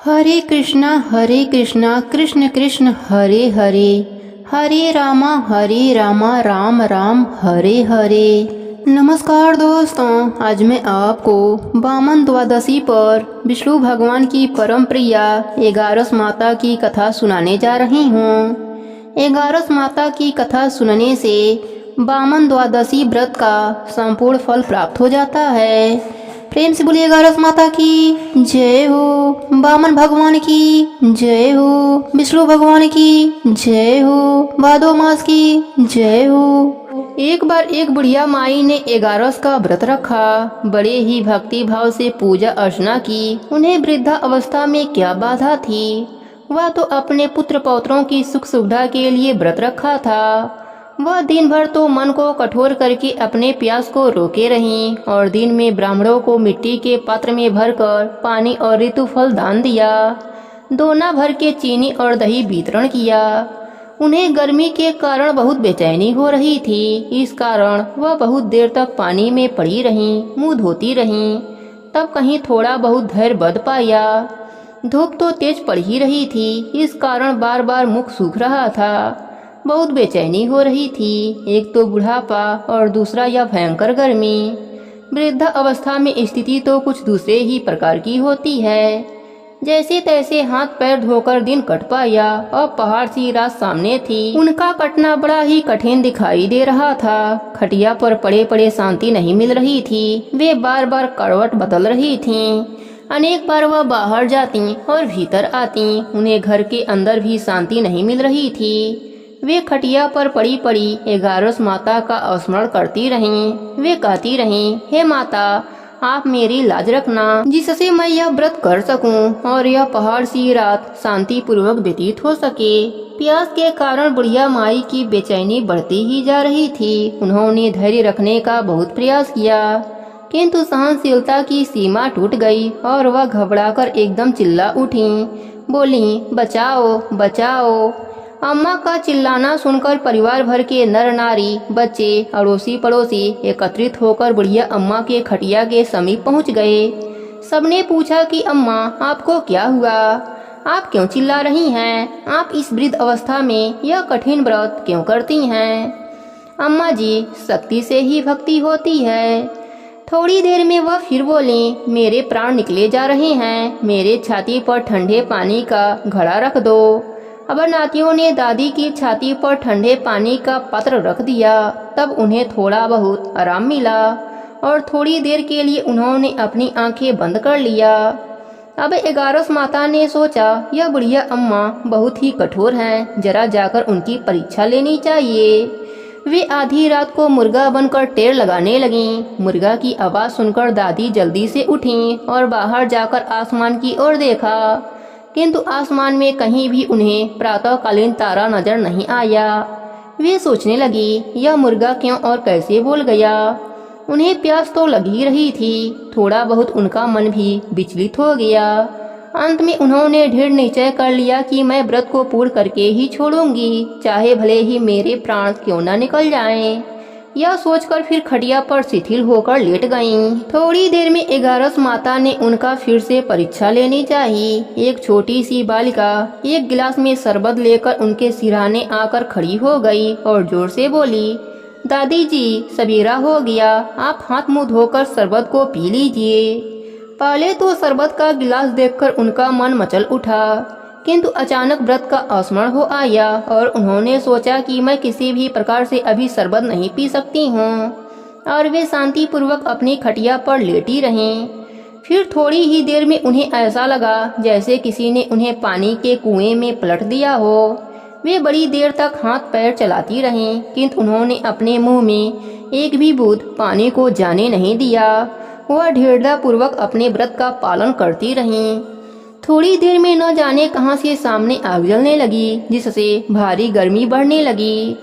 हरे कृष्णा कृष्ण कृष्ण हरे हरे, हरे रामा राम राम हरे हरे। नमस्कार दोस्तों, आज मैं आपको वामन द्वादशी पर विष्णु भगवान की परम प्रिया एगारस माता की कथा सुनाने जा रही हूँ। एगारस माता की कथा सुनने से वामन द्वादशी व्रत का संपूर्ण फल प्राप्त हो जाता है। प्रेम से बोलिए एगारस माता की जय हो, वामन भगवान की जय हो, विष्णु भगवान की जय हो, भादो मास की जय हो। एक बार एक बुढ़िया माई ने एगारस का व्रत रखा। बड़े ही भक्ति भाव से पूजा अर्चना की। उन्हें वृद्धा अवस्था में क्या बाधा थी। वह तो अपने पुत्र पौत्रों की सुख सुविधा के लिए व्रत रखा था। वह दिन भर तो मन को कठोर करके अपने प्यास को रोके रहीं और दिन में ब्राह्मणों को मिट्टी के पात्र में भरकर पानी और ऋतुफल दान दिया। दोना भर के चीनी और दही वितरण किया। उन्हें गर्मी के कारण बहुत बेचैनी हो रही थी। इस कारण वह बहुत देर तक पानी में पड़ी रहीं, मुंह धोती रहीं। तब कहीं थोड़ा बहुत धैर्य बंध पाया। धूप तो तेज पड़ ही रही थी, इस कारण बार बार मुख सूख रहा था। बहुत बेचैनी हो रही थी। एक तो बुढ़ापा और दूसरा यह भयंकर गर्मी। वृद्धा अवस्था में स्थिति तो कुछ दूसरे ही प्रकार की होती है। जैसे तैसे हाथ पैर धोकर दिन कट पाया और पहाड़ सी रात सामने थी। उनका कटना बड़ा ही कठिन दिखाई दे रहा था। खटिया पर पड़े पड़े शांति नहीं मिल रही थी। वे बार बार करवट बदल रही थीं। अनेक बार वह बाहर जाती और भीतर आती। उन्हें घर के अंदर भी शांति नहीं मिल रही थी। वे खटिया पर पड़ी पड़ी एगारस माता का स्मरण करती रहीं। वे कहती रहीं, हे माता, आप मेरी लाज रखना, जिससे मैं यह व्रत कर सकूं और यह पहाड़ सी रात शांति पूर्वक व्यतीत हो सके। प्यास के कारण बुढ़िया माई की बेचैनी बढ़ती ही जा रही थी। उन्होंने धैर्य रखने का बहुत प्रयास किया, किंतु सहनशीलता की सीमा टूट गई और वह घबराकर एकदम चिल्ला उठी। बोली, बचाओ बचाओ। अम्मा का चिल्लाना सुनकर परिवार भर के नर नारी, बच्चे, अड़ोसी पड़ोसी एकत्रित होकर बुढ़िया अम्मा के खटिया के समीप पहुंच गए। सबने पूछा कि अम्मा, आपको क्या हुआ? आप क्यों चिल्ला रही हैं? आप इस वृद्ध अवस्था में यह कठिन व्रत क्यों करती हैं? अम्मा जी, शक्ति से ही भक्ति होती है। थोड़ी देर में वह फिर बोली, मेरे प्राण निकले जा रहे हैं। मेरे छाती पर ठंडे पानी का घड़ा रख दो। अबरनाथियों ने दादी की छाती पर ठंडे पानी का पात्र रख दिया। तब उन्हें थोड़ा बहुत आराम मिला और थोड़ी देर के लिए उन्होंने अपनी आंखें बंद कर लिया। अब एगारस माता ने सोचा, यह बुढ़िया अम्मा बहुत ही कठोर हैं, जरा जाकर उनकी परीक्षा लेनी चाहिए। वे आधी रात को मुर्गा बनकर टेर लगाने लगीं। मुर्गा की आवाज़ सुनकर दादी जल्दी से उठीं और बाहर जाकर आसमान की ओर देखा, किंतु आसमान में कहीं भी उन्हें प्रातःकालीन तारा नजर नहीं आया। वे सोचने लगी, यह मुर्गा क्यों और कैसे बोल गया? उन्हें प्यास तो लग ही रही थी। थोड़ा बहुत उनका मन भी विचलित हो गया। अंत में उन्होंने दृढ़ निश्चय कर लिया कि मैं व्रत को पूर्ण करके ही छोड़ूंगी, चाहे भले ही मेरे प्राण क्यों न निकल जाएं। यह सोचकर फिर खटिया पर शिथिल होकर लेट गईं। थोड़ी देर में एगारस माता ने उनका फिर से परीक्षा लेनी चाहिए। एक छोटी सी बालिका एक गिलास में शरबत लेकर उनके सिरहाने आकर खड़ी हो गई और जोर से बोली, दादी जी, सवेरा हो गया, आप हाथ मुंह धोकर शरबत को पी लीजिए। पहले तो शरबत का गिलास देखकर उनका मन मचल उठा, किंतु अचानक व्रत का स्मरण हो आया और उन्होंने सोचा कि मैं किसी भी प्रकार से अभी शरबत नहीं पी सकती हूँ, और वे शांति पूर्वक अपनी खटिया पर लेटी रहीं। फिर थोड़ी ही देर में उन्हें ऐसा लगा जैसे किसी ने उन्हें पानी के कुएं में पलट दिया हो। वे बड़ी देर तक हाथ पैर चलाती रहीं, किंतु उन्होंने अपने मुंह में एक भी बूंद पानी को जाने नहीं दिया। वह दृढ़ता पूर्वक अपने व्रत का पालन करती रहीं। थोड़ी देर में न जाने कहां से सामने आग जलने लगी, जिससे भारी गर्मी बढ़ने लगी।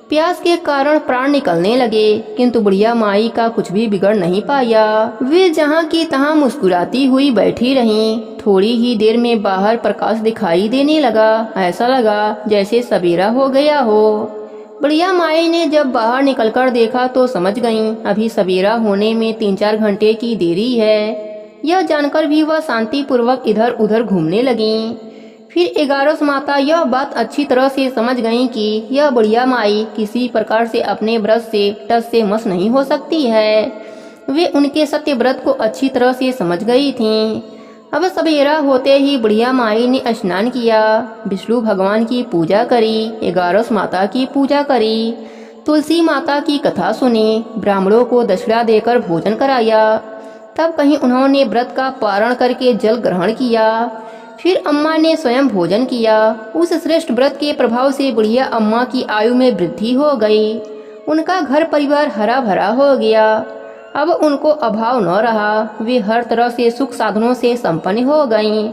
प्यास के कारण प्राण निकलने लगे, किंतु बुढ़िया माई का कुछ भी बिगड़ नहीं पाया। वे जहां की तहां मुस्कुराती हुई बैठी रहीं। थोड़ी ही देर में बाहर प्रकाश दिखाई देने लगा। ऐसा लगा जैसे सवेरा हो गया हो। बुढ़िया माई ने जब बाहर निकलकर देखा तो समझ गईं, अभी सवेरा होने में 3-4 घंटे की देरी है। यह जानकर भी वह शांतिपूर्वक इधर उधर घूमने लगीं। फिर 11 माता यह बात अच्छी तरह से समझ गईं कि यह बुढ़िया माई किसी प्रकार से अपने व्रत से टस से मस नहीं हो सकती है। वे उनके सत्य व्रत को अच्छी तरह से समझ गई थीं। अब सवेरा होते ही बुढ़िया माई ने स्नान किया, विष्णु भगवान की पूजा करी, 11 माता की पूजा करी, तुलसी माता की कथा सुनी, ब्राह्मणों को दक्षिणा देकर भोजन कराया। तब कहीं उन्होंने व्रत का पारण करके जल ग्रहण किया। फिर अम्मा ने स्वयं भोजन किया। उस श्रेष्ठ व्रत के प्रभाव से बुढ़िया अम्मा की आयु में वृद्धि हो गई। उनका घर परिवार हरा भरा हो गया। अब उनको अभाव न रहा। वे हर तरह से सुख साधनों से संपन्न हो गईं।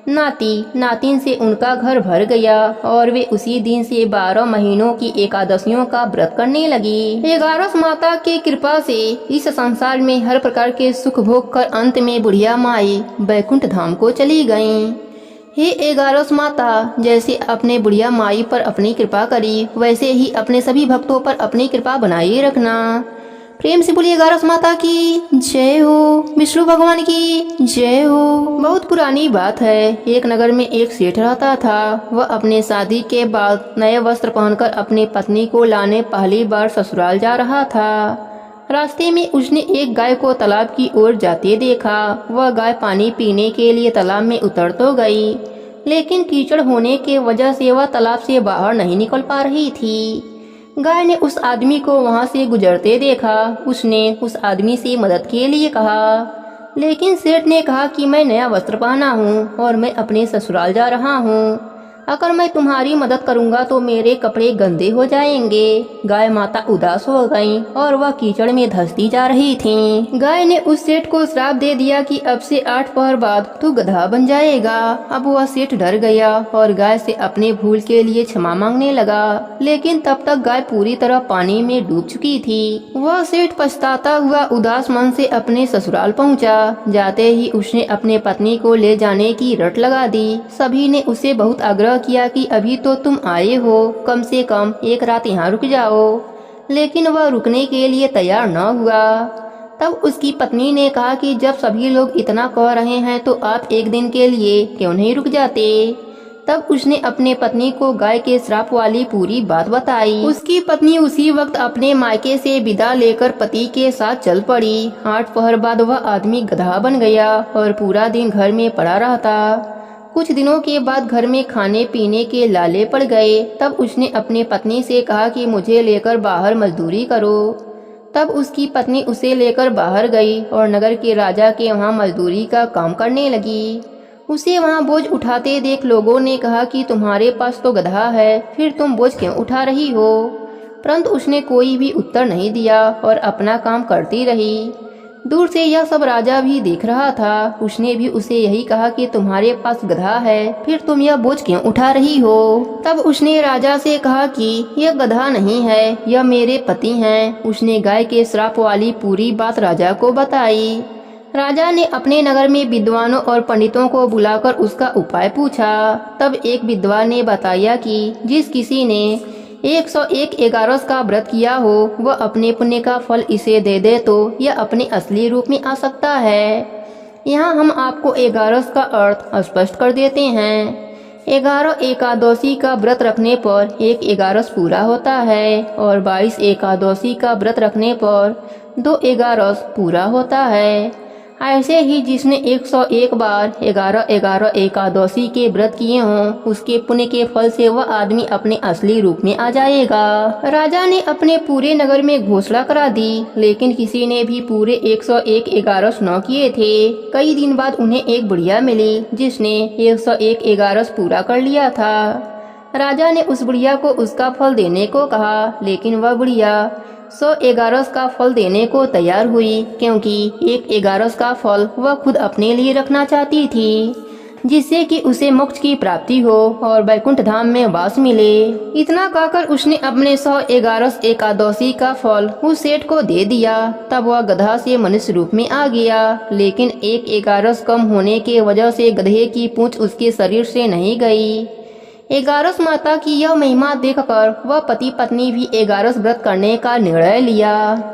नाती नातिन से उनका घर भर गया और वे उसी दिन से 12 महीनों की एकादशियों का व्रत करने लगी। 11 माता की कृपा से इस संसार में हर प्रकार के सुख भोग कर अंत में बुढ़िया माई बैकुंठ धाम को चली गईं। हे 11 माता, जैसे अपने बुढ़िया माई पर अपनी कृपा करी, वैसे ही अपने सभी भक्तों पर अपनी कृपा बनाए रखना। प्रेम से बोलिए 11 माता की जय हो, विष्णु भगवान की जय हो। बहुत पुरानी बात है। एक नगर में एक सेठ रहता था। वह अपने शादी के बाद नए वस्त्र पहनकर अपनी पत्नी को लाने पहली बार ससुराल जा रहा था। रास्ते में उसने एक गाय को तालाब की ओर जाते देखा। वह गाय पानी पीने के लिए तालाब में उतर तो गई, लेकिन कीचड़ होने के वजह से वह तालाब से बाहर नहीं निकल पा रही थी। गाय ने उस आदमी को वहां से गुजरते देखा। उसने उस आदमी से मदद के लिए कहा, लेकिन सेठ ने कहा कि मैं नया वस्त्र पहना हूँ और मैं अपने ससुराल जा रहा हूँ। अगर मैं तुम्हारी मदद करूंगा तो मेरे कपड़े गंदे हो जाएंगे। गाय माता उदास हो गईं और वह कीचड़ में धंसती जा रही थीं। गाय ने उस सेठ को श्राप दे दिया कि अब से 8 पहर बाद तू गधा बन जाएगा। अब वह सेठ डर गया और गाय से अपने भूल के लिए क्षमा मांगने लगा, लेकिन तब तक गाय पूरी तरह पानी में डूब चुकी थी। वह सेठ पछताता हुआ उदास मन से अपने ससुराल पहुँचा। जाते ही उसने अपने पत्नी को ले जाने की रट लगा दी। सभी ने उसे बहुत आग्रह किया कि अभी तो तुम आए हो, कम से कम एक रात यहाँ रुक जाओ, लेकिन वह रुकने के लिए तैयार न हुआ। तब उसकी पत्नी ने कहा कि जब सभी लोग इतना कह रहे हैं तो आप एक दिन के लिए क्यों नहीं रुक जाते। तब उसने अपने पत्नी को गाय के श्राप वाली पूरी बात बताई। उसकी पत्नी उसी वक्त अपने मायके से विदा लेकर पति के साथ चल पड़ी। 8 पहर बाद वह आदमी गधा बन गया और पूरा दिन घर में पड़ा रहता। कुछ दिनों के बाद घर में खाने पीने के लाले पड़ गए। तब उसने अपने पत्नी से कहा कि मुझे लेकर बाहर मजदूरी करो। तब उसकी पत्नी उसे लेकर बाहर गई और नगर के राजा के वहाँ मजदूरी का काम करने लगी। उसे वहाँ बोझ उठाते देख लोगों ने कहा कि तुम्हारे पास तो गधा है, फिर तुम बोझ क्यों उठा रही हो। परंतु उसने कोई भी उत्तर नहीं दिया और अपना काम करती रही। दूर से यह सब राजा भी देख रहा था। उसने भी उसे यही कहा कि तुम्हारे पास गधा है, फिर तुम यह बोझ क्यों उठा रही हो। तब उसने राजा से कहा कि यह गधा नहीं है, यह मेरे पति हैं। उसने गाय के श्राप वाली पूरी बात राजा को बताई। राजा ने अपने नगर में विद्वानों और पंडितों को बुलाकर उसका उपाय पूछा। तब एक विद्वान ने बताया कि जिस किसी ने 101 11 का व्रत किया हो, वह अपने पुण्य का फल इसे दे दे तो यह अपने असली रूप में आ सकता है। यहाँ हम आपको 11 का अर्थ स्पष्ट कर देते हैं। 11 एकादशी का व्रत रखने पर 1 11 पूरा होता है और 22 एकादशी का व्रत रखने पर 2 11 पूरा होता है। ऐसे ही जिसने 101 बार 11 एकादशी के व्रत किए हों, उसके पुण्य के फल से वह आदमी अपने असली रूप में आ जाएगा। राजा ने अपने पूरे नगर में घोषणा करा दी, लेकिन किसी ने भी पूरे 101 11 न किए थे। कई दिन बाद उन्हें एक बुढ़िया मिली जिसने 101 11 पूरा कर लिया था। राजा ने उस बुढ़िया को उसका फल देने को कहा, लेकिन वह बुढ़िया 100 11 का फल देने को तैयार हुई, क्योंकि 1 11 का फल वह खुद अपने लिए रखना चाहती थी, जिससे कि उसे मोक्ष की प्राप्ति हो और बैकुंठ धाम में वास मिले। इतना कहकर उसने अपने 100 11 एकादशी का फल उस सेठ को दे दिया। तब वह गधा से मनुष्य रूप में आ गया, लेकिन 1 11 कम होने के वजह से गधे की पूंछ उसके शरीर से नहीं गई। एगारस माता की यह महिमा देखकर वह पति पत्नी भी एगारस व्रत करने का निर्णय लिया।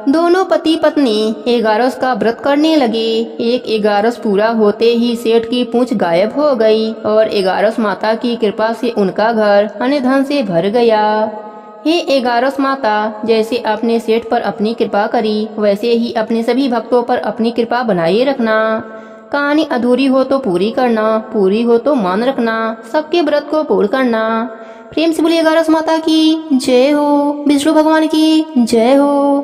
दोनों पति पत्नी एगारस का व्रत करने लगे। एक एगारस पूरा होते ही सेठ की पूंछ गायब हो गई और एगारस माता की कृपा से उनका घर अन्य धन से भर गया। हे एगारस माता, जैसे आपने सेठ पर अपनी कृपा करी वैसे ही अपने सभी भक्तों पर अपनी कृपा बनाए रखना। कहानी अधूरी हो तो पूरी करना, पूरी हो तो मान रखना, सबके व्रत को पूर्ण करना। प्रेम से बोलिए एगारस माता की जय हो, विष्णु भगवान की जय हो।